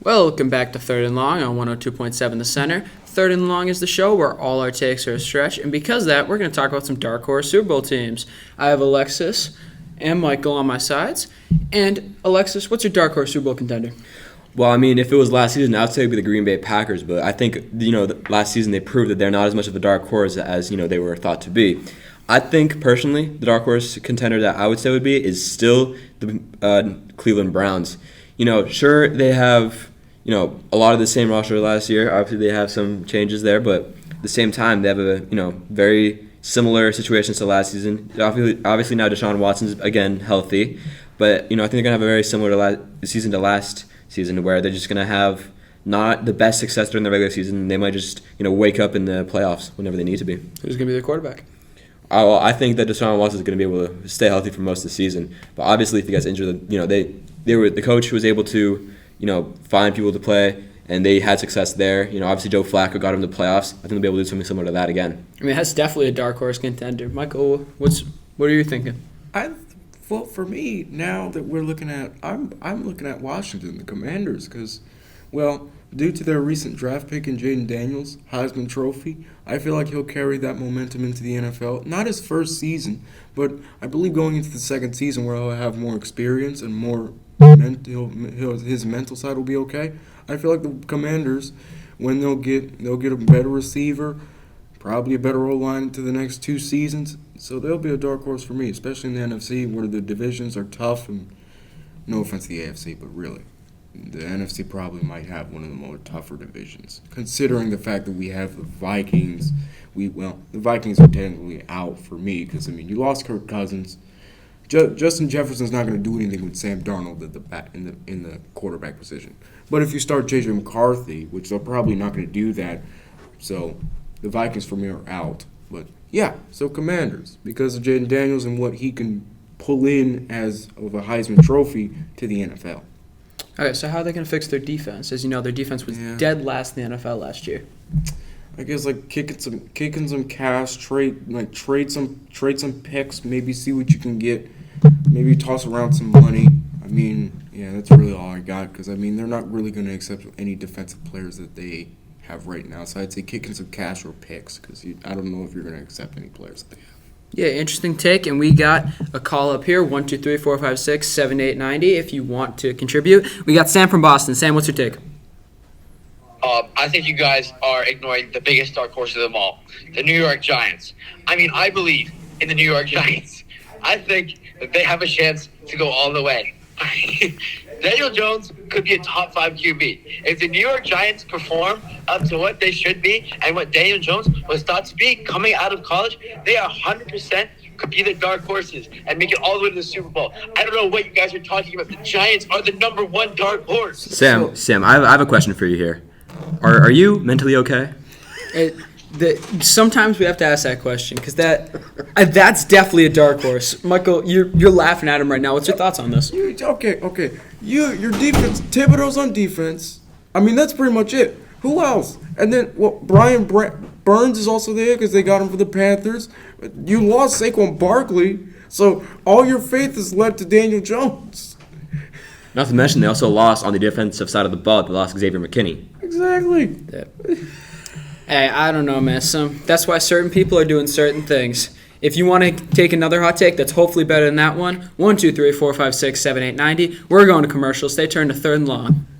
Welcome back to Third and Long on 102.7 The Center. Third and Long is the show where all our takes are a stretch, and because of that, we're going to talk about some dark horse Super Bowl teams. I have Alexis and Michael on my sides. And Alexis, what's your dark horse Super Bowl contender? Well, I mean, if it was last season, I would say it would be the Green Bay Packers. But I think, last season they proved that they're not as much of a dark horse as, they were thought to be. I think, personally, the dark horse contender that I would say would be is still the Cleveland Browns. Sure, they have, a lot of the same roster last year. Obviously, they have some changes there. But at the same time, they have a, very similar situations to last season. Obviously now Deshaun Watson's, again, healthy. But, I think they're going to have a very similar season to last season where they're just going to have not the best success during the regular season. They might just, wake up in the playoffs whenever they need to be. Who's going to be their quarterback? Well, I think that Deshaun Watson is going to be able to stay healthy for most of the season. But obviously, if he gets injured, the coach was able to, find people to play, and they had success there. Obviously Joe Flacco got him to the playoffs. I think they'll be able to do something similar to that again. I mean, that's definitely a dark horse contender. Michael, what are you thinking? Well, for me, now that we're looking at, I'm looking at Washington, the Commanders, because, well, due to their recent draft pick in Jaden Daniels, Heisman Trophy, I feel like he'll carry that momentum into the NFL. Not his first season, but I believe going into the second season where he'll have more experience and more his mental side will be okay. I feel like the Commanders, when they'll get a better receiver, probably a better O-line into the next 2 seasons. So they'll be a dark horse for me, especially in the NFC where the divisions are tough. And no offense to the AFC, but really, the NFC probably might have one of the more tougher divisions, considering the fact that we have the Vikings. The Vikings are technically out for me because, you lost Kirk Cousins. Justin Jefferson's not going to do anything with Sam Darnold at the back in the quarterback position. But if you start J.J. McCarthy, which they're probably not going to do that, so the Vikings for me are out. But yeah, so Commanders because of Jaden Daniels and what he can pull in as of a Heisman Trophy to the NFL. Okay, so how are they going to fix their defense? As you know, their defense was dead last in the NFL last year. I guess kicking some cash, trade some picks, maybe see what you can get, maybe toss around some money. That's really all I got because they're not really going to accept any defensive players that they have right now. So I'd say kicking some cash or picks because I don't know if you're going to accept any players that they have. Yeah, interesting take, and we got a call up here, 1-2-3-4-5-6-7-8-90 if you want to contribute. We got Sam from Boston. Sam, what's your take? I think you guys are ignoring the biggest dark horse of them all, the New York Giants. I believe in the New York Giants. I think that they have a chance to go all the way. Daniel Jones could be a top 5 QB. If the New York Giants perform up to what they should be and what Daniel Jones was thought to be coming out of college, they 100% could be the dark horses and make it all the way to the Super Bowl. I don't know what you guys are talking about. The Giants are the number 1 dark horse. Sam, I have a question for you here. Are you mentally okay? Sometimes we have to ask that question because that's definitely a dark horse. Michael, you're laughing at him right now. What's your thoughts on this? Okay. Your defense, Thibodeau's on defense. That's pretty much it. Who else? And then Brian Burns is also there because they got him for the Panthers. You lost Saquon Barkley, so all your faith is led to Daniel Jones. Not to mention they also lost on the defensive side of the ball. They lost Xavier McKinney. Exactly. Yeah. Hey, I don't know, man. That's why certain people are doing certain things. If you want to take another hot take that's hopefully better than that one, 1-2-3-4-5-6-7-8-90. We're going to commercial. Stay tuned to Third and Long.